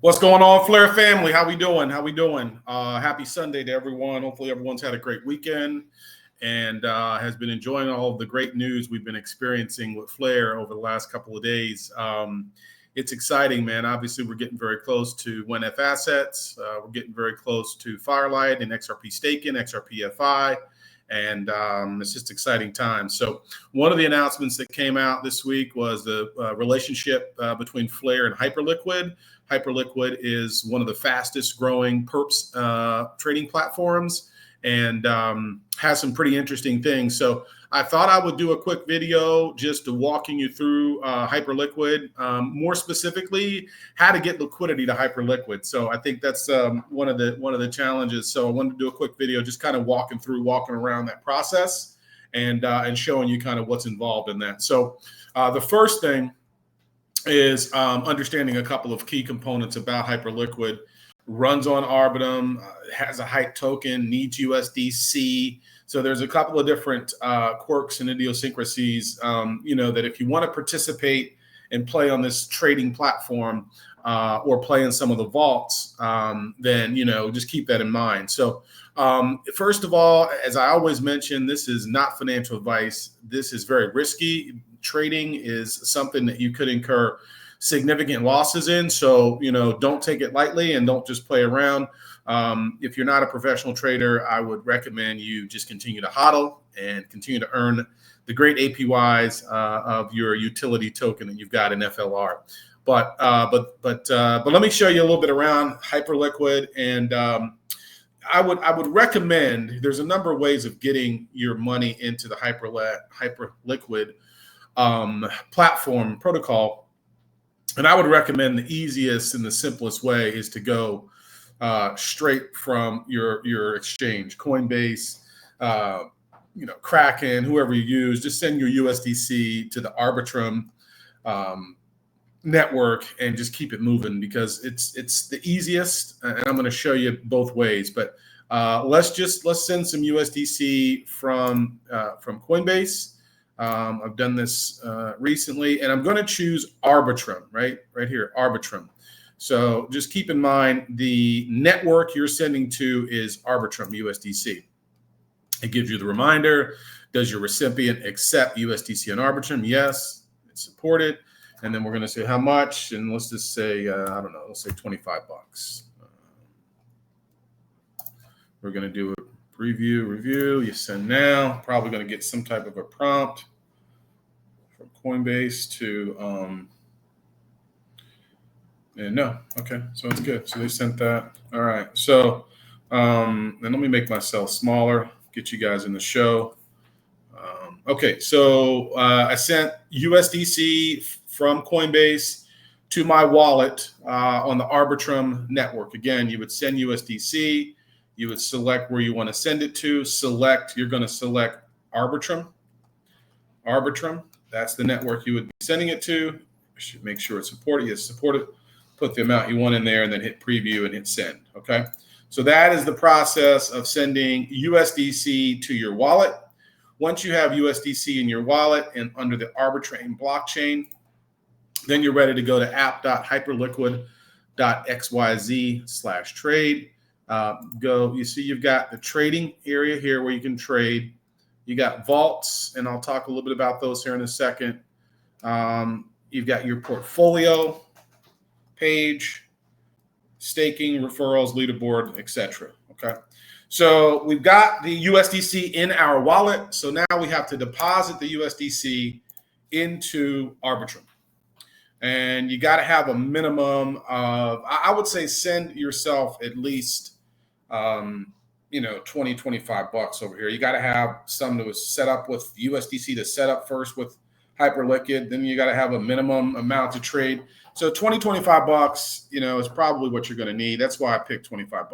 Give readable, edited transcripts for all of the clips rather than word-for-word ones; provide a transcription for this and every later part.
What's going on, Flare family? How we doing? Happy Sunday to everyone. Hopefully everyone's had a great weekend and has been enjoying all of the great news we've been experiencing with Flare over the last couple of days. It's exciting, man. Obviously, we're getting very close to WNF assets. We're getting very close to Firelight and XRP staking, XRP FI. And it's just exciting times. So one of the announcements that came out this week was the relationship between Flare and Hyperliquid. Hyperliquid is one of the fastest growing perps trading platforms and has some pretty interesting things. So I thought I would do a quick video just walking you through Hyperliquid, more specifically how to get liquidity to Hyperliquid. So I think that's one of the challenges. So I wanted to do a quick video just kind of walking around that process and showing you kind of what's involved in that. So the first thing is understanding a couple of key components about Hyperliquid. Runs on Arbitrum, has a hype token, needs USDC. So there's a couple of different quirks and idiosyncrasies, that if you want to participate and play on this trading platform or play in some of the vaults, then, just keep that in mind. So first of all, as I always mention, this is not financial advice. This is very risky. Trading is something that you could incur significant losses in. So, don't take it lightly and don't just play around. If you're not a professional trader, I would recommend you just continue to hodl and continue to earn the great APYs of your utility token that you've got in FLR. But let me show you a little bit around Hyperliquid. And I would recommend, there's a number of ways of getting your money into the Hyperliquid platform protocol. And I would recommend the easiest and the simplest way is to go straight from your exchange, Coinbase, Kraken, whoever you use. Just send your USDC to the Arbitrum network and just keep it moving because it's the easiest. And I'm going to show you both ways. But let's send some USDC from Coinbase. I've done this recently, and I'm going to choose Arbitrum, right here, Arbitrum. So just keep in mind the network you're sending to is Arbitrum USDC. It gives you the reminder. Does your recipient accept USDC on Arbitrum? Yes, it's supported. And then we're going to say how much, and let's just say, I don't know, let's say $25. We're going to do it. Review, you send now. Probably going to get some type of a prompt from Coinbase to, and no, okay, so it's good. So they sent that. All right, so then let me make myself smaller, get you guys in the show. Okay, so I sent USDC from Coinbase to my wallet on the Arbitrum network. Again, you would send USDC. You would select where you want to send it to. You're going to select Arbitrum. Arbitrum, that's the network you would be sending it to. Should make sure it's supported. Yes, supported. Put the amount you want in there and then hit preview and hit send. Okay. So that is the process of sending USDC to your wallet. Once you have USDC in your wallet and under the Arbitrum blockchain, then you're ready to go to app.hyperliquid.xyz/trade. You see you've got the trading area here where you can trade. You got vaults, and I'll talk a little bit about those here in a second. You've got your portfolio page, staking, referrals, leaderboard, etc. Okay, so we've got the USDC in our wallet. So now we have to deposit the USDC into Arbitrum. And you got to have a minimum of, I would say, send yourself at least, $20, $25 over here. You got to have some that was set up with USDC to set up first with Hyperliquid. Then you got to have a minimum amount to trade. So $20, $25, is probably what you're going to need. That's why I picked $25.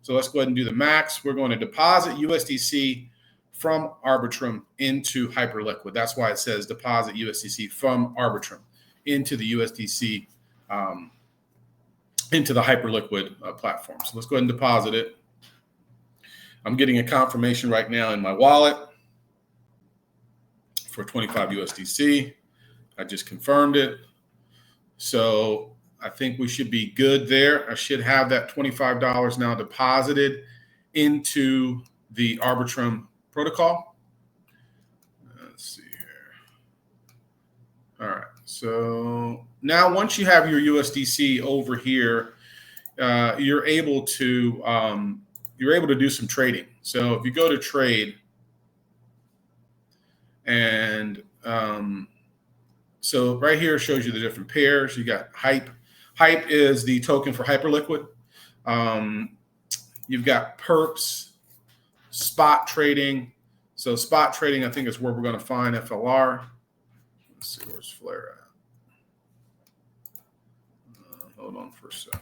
So let's go ahead and do the max. We're going to deposit USDC from Arbitrum into Hyperliquid. That's why it says deposit USDC from Arbitrum into the USDC, into the Hyperliquid platform. So let's go ahead and deposit it. I'm getting a confirmation right now in my wallet for 25 USDC. I just confirmed it. So I think we should be good there. I should have that $25 now deposited into the Arbitrum protocol. Let's see here. All right. So now once you have your USDC over here, you're able to do some trading. So if you go to trade, and so right here shows you the different pairs. You got Hype. Hype is the token for Hyperliquid. You've got Perps, spot trading. So spot trading, I think, is where we're going to find FLR. Let's see, where's Flare at? Hold on for a second.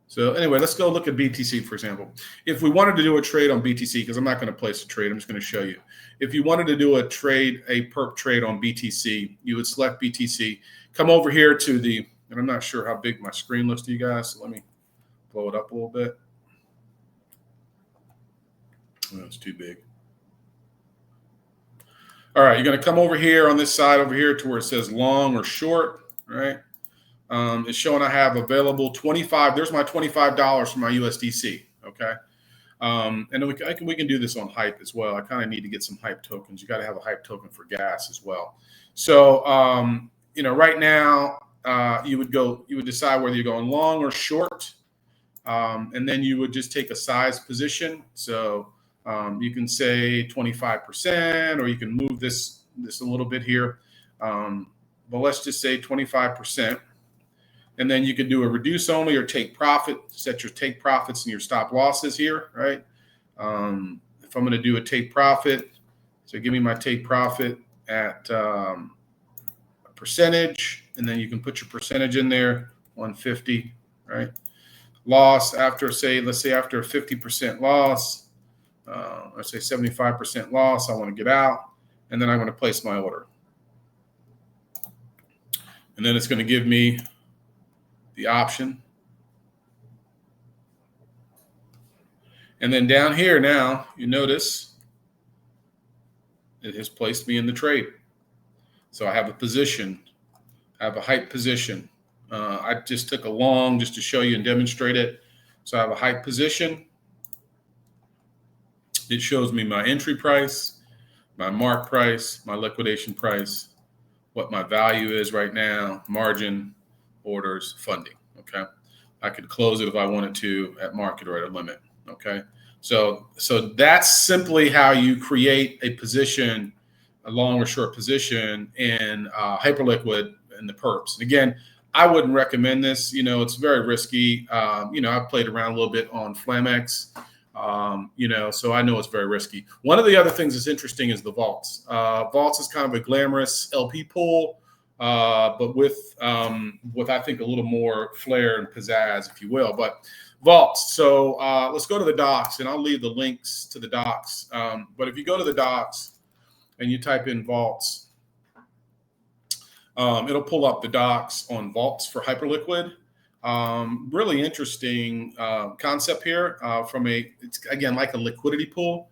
So anyway, let's go look at BTC, for example. If we wanted to do a trade on BTC, because I'm not going to place a trade, I'm just going to show you. If you wanted to do a trade, a perp trade on BTC, you would select BTC, come over here to the, and I'm not sure how big my screen looks to you guys, so let me blow it up a little bit. Oh, it's too big. All right, you're going to come over here on this side over here to where it says long or short, right? It's showing I have available 25. There's my $25 for my USDC. Okay. And then we can do this on Hype as well. I kind of need to get some Hype tokens. You got to have a Hype token for gas as well. So, right now, you would decide whether you're going long or short. And then you would just take a size position. So, you can say 25%, or you can move this a little bit here. But let's just say 25%. And then you can do a reduce only or take profit, set your take profits and your stop losses here, right? If I'm going to do a take profit, so give me my take profit at a percentage, and then you can put your percentage in there, 150, right? Loss after, let's say after a 50% loss, let's say 75% loss, I want to get out, and then I'm going to place my order. And then it's going to give me the option. And then down here now, you notice it has placed me in the trade. So I have a position. I have a Hype position. I just took a long just to show you and demonstrate it. So I have a Hype position. It shows me my entry price, my mark price, my liquidation price, what my value is right now, margin, orders, funding. Okay. I could close it if I wanted to at market or at a limit. Okay. So that's simply how you create a position, a long or short position in Hyperliquid and the perps. And again, I wouldn't recommend this. It's very risky. I've played around a little bit on Flamex, so I know it's very risky. One of the other things that's interesting is the vaults. Vaults is kind of a glamorous LP pool, but with I think a little more flair and pizzazz, if you will. But vaults. So let's go to the docs, and I'll leave the links to the docs. But if you go to the docs and you type in vaults, it'll pull up the docs on vaults for Hyperliquid. Really interesting concept here it's again like a liquidity pool.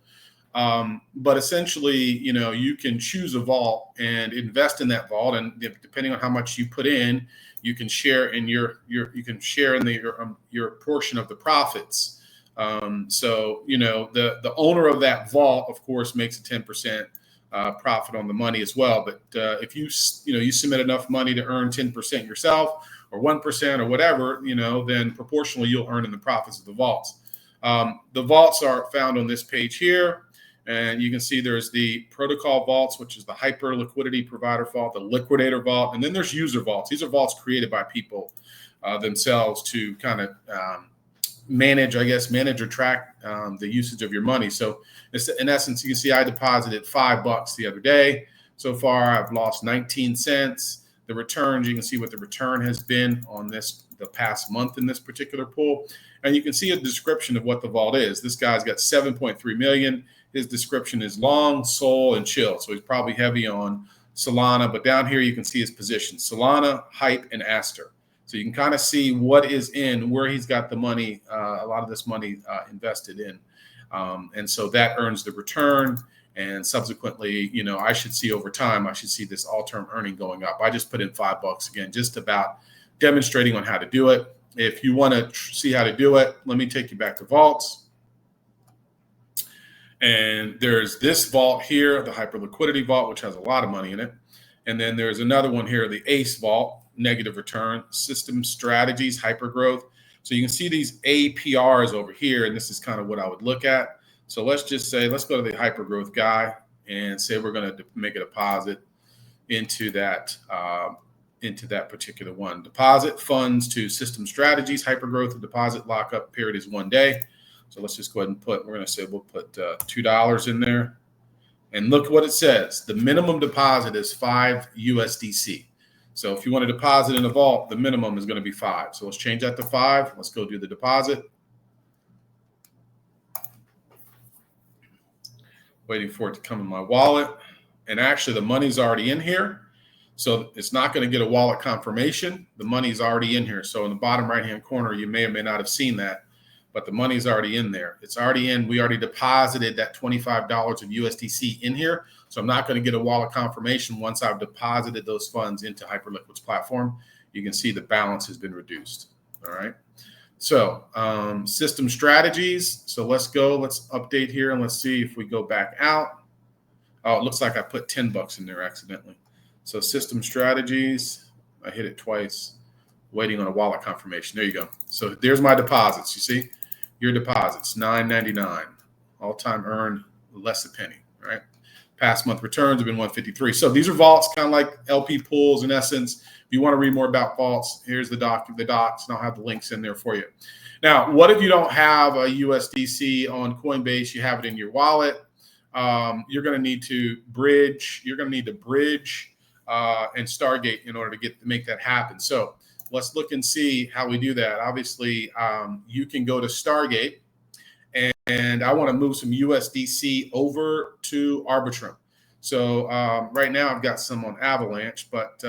But essentially, you can choose a vault and invest in that vault, and depending on how much you put in, you can share in your portion of the profits. So the owner of that vault, of course, makes a 10% profit on the money as well. But if you submit enough money to earn 10% yourself, or 1% or whatever, then proportionally you'll earn in the profits of the vaults. The vaults are found on this page here. And you can see there's the protocol vaults, which is the hyper liquidity provider vault, the liquidator vault, and then there's user vaults. These are vaults created by people themselves to kind of manage or track the usage of your money. So in essence, you can see I deposited $5 the other day. So far, I've lost 19 cents. The returns, you can see what the return has been on the past month in this particular pool. And you can see a description of what the vault is. This guy's got 7.3 million. His description is long, Sol, and chill. So he's probably heavy on Solana. But down here, you can see his position: Solana, Hype, and Aster. So you can kind of see what is where he's got the money, a lot of this money invested in. And so that earns the return. And subsequently, you know, I should see over time, I should see this all-term earning going up. I just put in $5 again, just about demonstrating on how to do it. If you want to see how to do it, let me take you back to vaults. And there's this vault here, the Hyperliquidity vault, which has a lot of money in it. And then there's another one here, the ACE vault, negative return, system strategies, hypergrowth. So you can see these APRs over here, and this is kind of what I would look at. So let's just say, let's go to the hypergrowth guy and say we're going to make a deposit into that particular one. Deposit funds to system strategies, hypergrowth, the deposit lockup period is 1 day. So let's just go ahead and we're going to say we'll put $2 in there. And look what it says. The minimum deposit is 5 USDC. So if you want to deposit in a vault, the minimum is going to be 5. So let's change that to 5. Let's go do the deposit. Waiting for it to come in my wallet. And actually the money's already in here. So it's not going to get a wallet confirmation. The money's already in here. So in the bottom right-hand corner, you may or may not have seen that, but the money's already in there. It's already in. We already deposited that $25 of USDC in here. So I'm not going to get a wallet confirmation once I've deposited those funds into Hyperliquid's platform. You can see the balance has been reduced. All right. So system strategies. So let's update here and let's see if we go back out. Oh, it looks like I put $10 in there accidentally. So system strategies, I hit it twice, waiting on a wallet confirmation. There you go. So there's my deposits. You see your deposits, $9.99, all-time earned, less a penny, right? Past month returns have been 153. So these are vaults, kind of like LP pools in essence. If you want to read more about vaults, here's the docs, and I'll have the links in there for you. Now, what if you don't have a USDC on Coinbase? You have it in your wallet. You're going to need to bridge. You're going to need to bridge and Stargate in order to make that happen. So let's look and see how we do that. Obviously, you can go to Stargate, and I want to move some USDC over to Arbitrum. So right now I've got some on Avalanche, but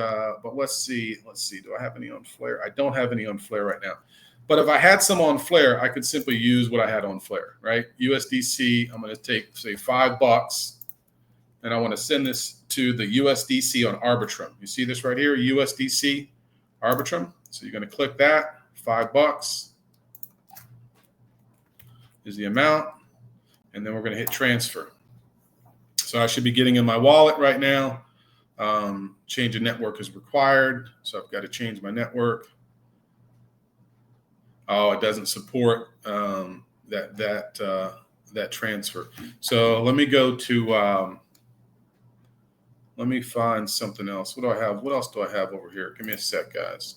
let's see. Do I have any on Flare? I don't have any on Flare right now. But if I had some on Flare, I could simply use what I had on Flare, right? USDC, I'm going to take, say, $5, and I want to send this to the USDC on Arbitrum. You see this right here, USDC Arbitrum. So you're going to click that, $5 is the amount, and then we're going to hit transfer. So I should be getting in my wallet right now. Change of network is required, so I've got to change my network. Oh, it doesn't support that transfer. So let me go to let me find something else. What do I have? What else do I have over here? Give me a sec, guys.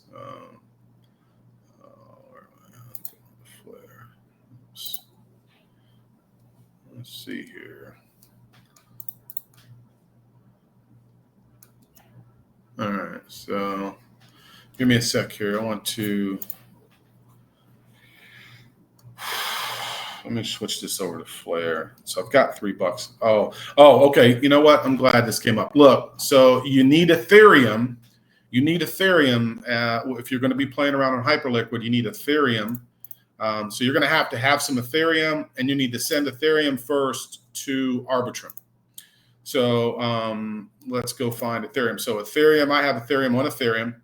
Flare. Let's see here. All right, so give me a sec here. I want to. Let me switch this over to Flare. So I've got $3. Oh, okay. You know what? I'm glad this came up. Look, so you need Ethereum. You need Ethereum. If you're going to be playing around on Hyperliquid, you need Ethereum. So you're going to have some Ethereum, and you need to send Ethereum first to Arbitrum. So let's go find Ethereum. So Ethereum, I have Ethereum on Ethereum.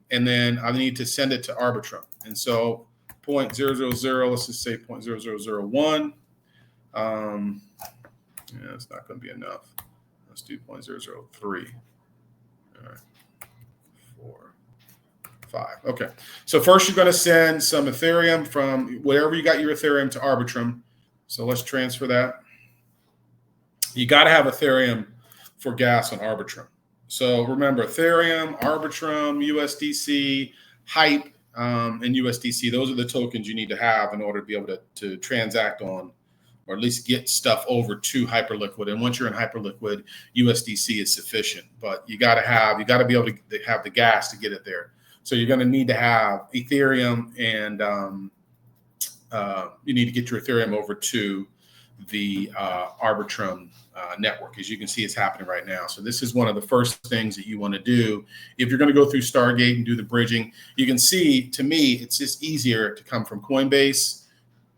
And then I need to send it to Arbitrum. And so 0.000, let's just say 0.0001. Yeah, it's not going to be enough. Let's do 0.003. All right, 4, 5. Okay. So first you're going to send some Ethereum from wherever you got your Ethereum to Arbitrum. So let's transfer that. You got to have Ethereum for gas on Arbitrum. So remember, Ethereum, Arbitrum, USDC, Hype, and USDC, those are the tokens you need to have in order to be able to transact on, or at least get stuff over to Hyperliquid. And once you're in Hyperliquid, USDC is sufficient. But you got to be able to have the gas to get it there. So you're going to need to have Ethereum, and you need to get your Ethereum over to the Arbitrum network. As you can see, it's happening right now. So this is one of the first things that you want to do if you're going to go through Stargate and do the bridging. You can see, to me, it's just easier to come from Coinbase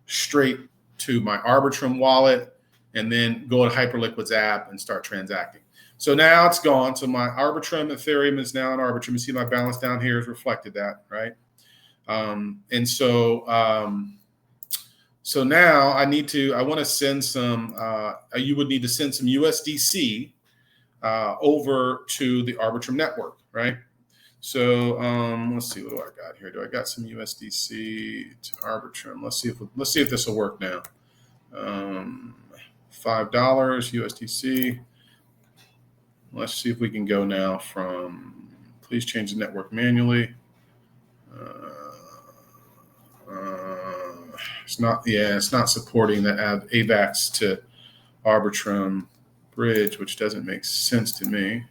straight to my Arbitrum wallet and then go to Hyperliquid's app and start transacting. So now it's gone. So my Arbitrum Ethereum is now in Arbitrum. You see my balance down here has reflected that, right? So now I want to send some, you would need to send some USDC over to the Arbitrum network, right? So let's see, what do I got here? Do I got some USDC to Arbitrum? Let's see if this will work now. $5 USDC. Let's see if we can go now from, please change the network manually. It's not supporting the AVAX to Arbitrum bridge, which doesn't make sense to me.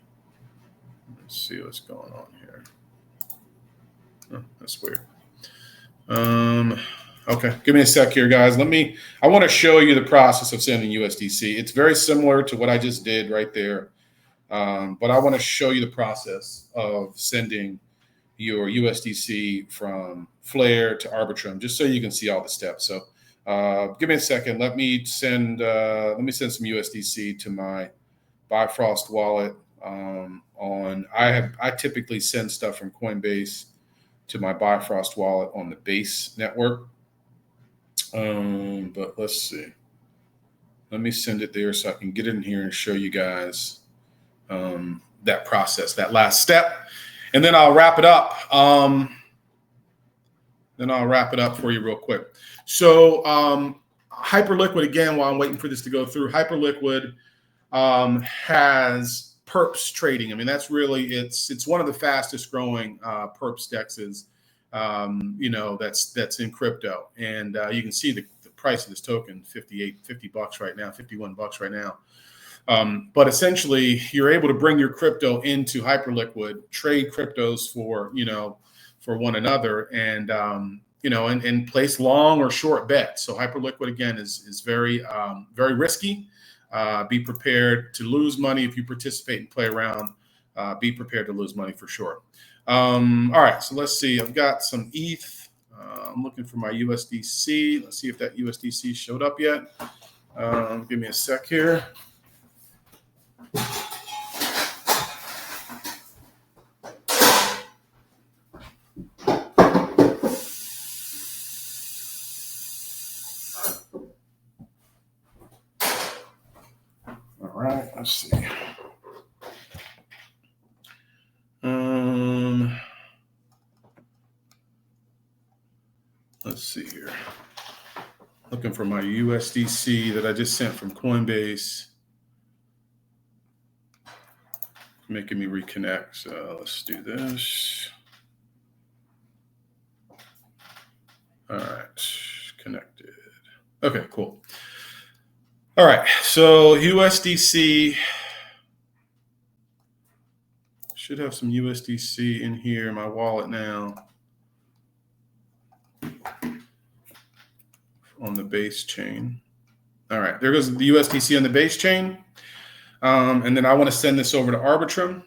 Let's see what's going on here. Oh, that's weird. Okay, give me a sec here, guys. I want to show you the process of sending USDC. It's very similar to what I just did right there. But I want to show you the process of sending your USDC from Flare to Arbitrum, just so you can see all the steps. So give me a second. Let me send some USDC to my Bifrost wallet. I typically send stuff from Coinbase to my Bifrost wallet on the Base network. But let's see. Let me send it there so I can get in here and show you guys that process, that last step. And then I'll wrap it up. For you real quick. So Hyperliquid, again, while I'm waiting for this to go through, Hyperliquid has Perps trading. I mean, that's really, it's one of the fastest growing Perps dexes, that's in crypto. And you can see the price of this token, $50 right now, $51 right now. But essentially, you're able to bring your crypto into Hyperliquid, trade cryptos for one another, and and place long or short bets. So Hyperliquid, again, is very very risky. Be prepared to lose money if you participate and play around. Be prepared to lose money for sure. All right, so let's see. I've got some ETH. I'm looking for my USDC. Let's see if that USDC showed up yet. Give me a sec here. All right, let's see. Let's see here. Looking for my USDC that I just sent from Coinbase. Making me reconnect. So let's do this. All right, connected. Okay, cool. All right, so USDC. Should have some USDC in here in my wallet now. On the Base chain. All right, there goes the USDC on the Base chain. And then I want to send this over to Arbitrum.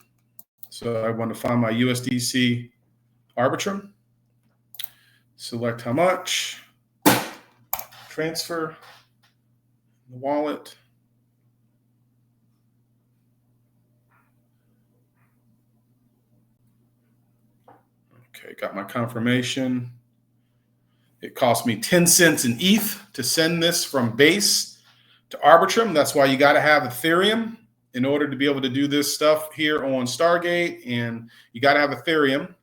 So I want to find my USDC Arbitrum. Select how much. Transfer the wallet. Okay, got my confirmation. It cost me 10 cents in ETH to send this from Base to Arbitrum. That's why you got to have Ethereum in order to be able to do this stuff here on Stargate. And you got to have Ethereum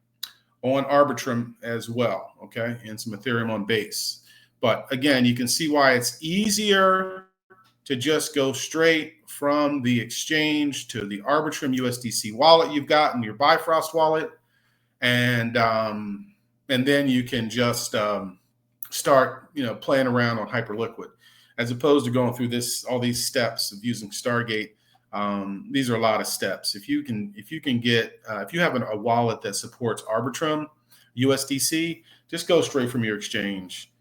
on Arbitrum as well, okay? And some Ethereum on Base. But again, you can see why it's easier to just go straight from the exchange to the Arbitrum USDC wallet you've got in your Bifrost wallet. And then you can just start, playing around on Hyperliquid, as opposed to going through all these steps of using Stargate. These are a lot of steps. If you have a wallet that supports Arbitrum USDC, just go straight from your exchange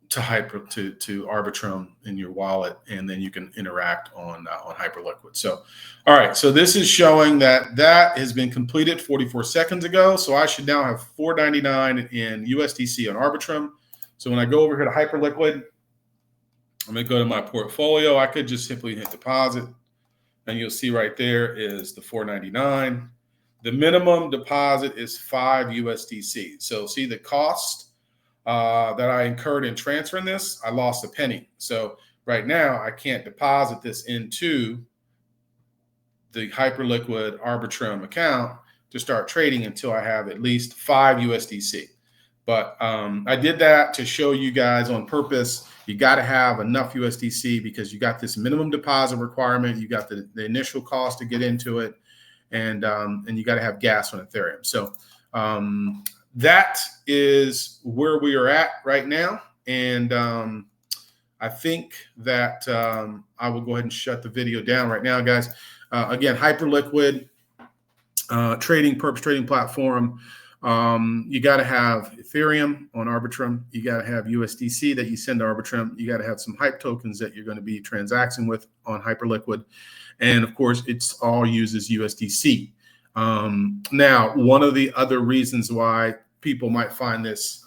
to Arbitrum in your wallet, and then you can interact on Hyperliquid. So, all right. So this is showing that has been completed 44 seconds ago. So I should now have $4.99 in USDC on Arbitrum. So when I go over here to Hyperliquid, I'm going to go to my portfolio. I could just simply hit deposit, and you'll see right there is the 499. The minimum deposit is 5 USDC. So see the cost that I incurred in transferring this, I lost a penny. So right now I can't deposit this into the Hyperliquid Arbitrum account to start trading until I have at least 5 USDC. But I did that to show you guys on purpose. You got to have enough USDC because you got this minimum deposit requirement. You got the initial cost to get into it, and you got to have gas on Ethereum. So that is where we are at right now. And I think that I will go ahead and shut the video down right now, guys. Again, Hyperliquid trading, Perp's trading platform. You got to have Ethereum on Arbitrum. You got to have USDC that you send to Arbitrum. You got to have some hype tokens that you're going to be transacting with on Hyperliquid. And of course, it's all uses USDC. Now, one of the other reasons why people might find this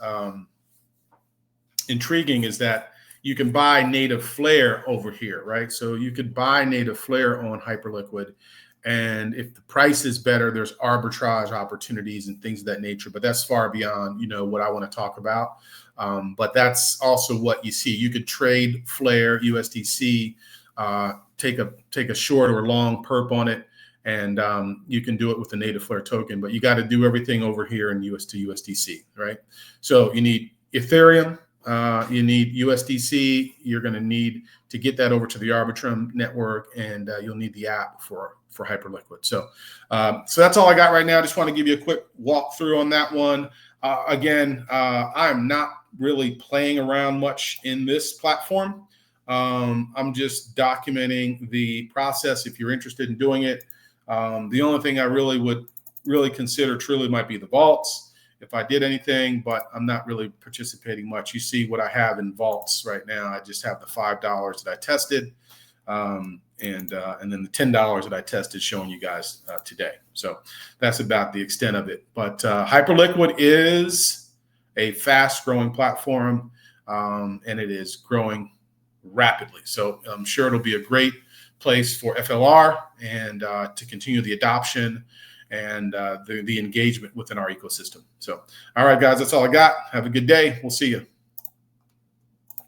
intriguing is that you can buy native Flare over here, right? So you could buy native Flare on Hyperliquid. And if the price is better, there's arbitrage opportunities and things of that nature. But that's far beyond, what I want to talk about. But that's also what you see. You could trade Flare, USDC, take a short or long perp on it, and you can do it with the native Flare token. But you got to do everything over here in US to USDC, right? So you need Ethereum. You need USDC. You're going to need to get that over to the Arbitrum network, and you'll need the app for Hyperliquid. So that's all I got right now. Just want to give you a quick walkthrough on that one. Again, I'm not really playing around much in this platform. I'm just documenting the process if you're interested in doing it. The only thing I would consider truly might be the vaults if I did anything, but I'm not really participating much. You see what I have in vaults right now. I just have the $5 that I tested, and then the $10 that I tested showing you guys today. So that's about the extent of it. But Hyperliquid is a fast-growing platform, and it is growing rapidly. So I'm sure it'll be a great place for FLR and to continue the adoption and the engagement within our ecosystem. So, all right, guys, that's all I got. Have a good day. We'll see you.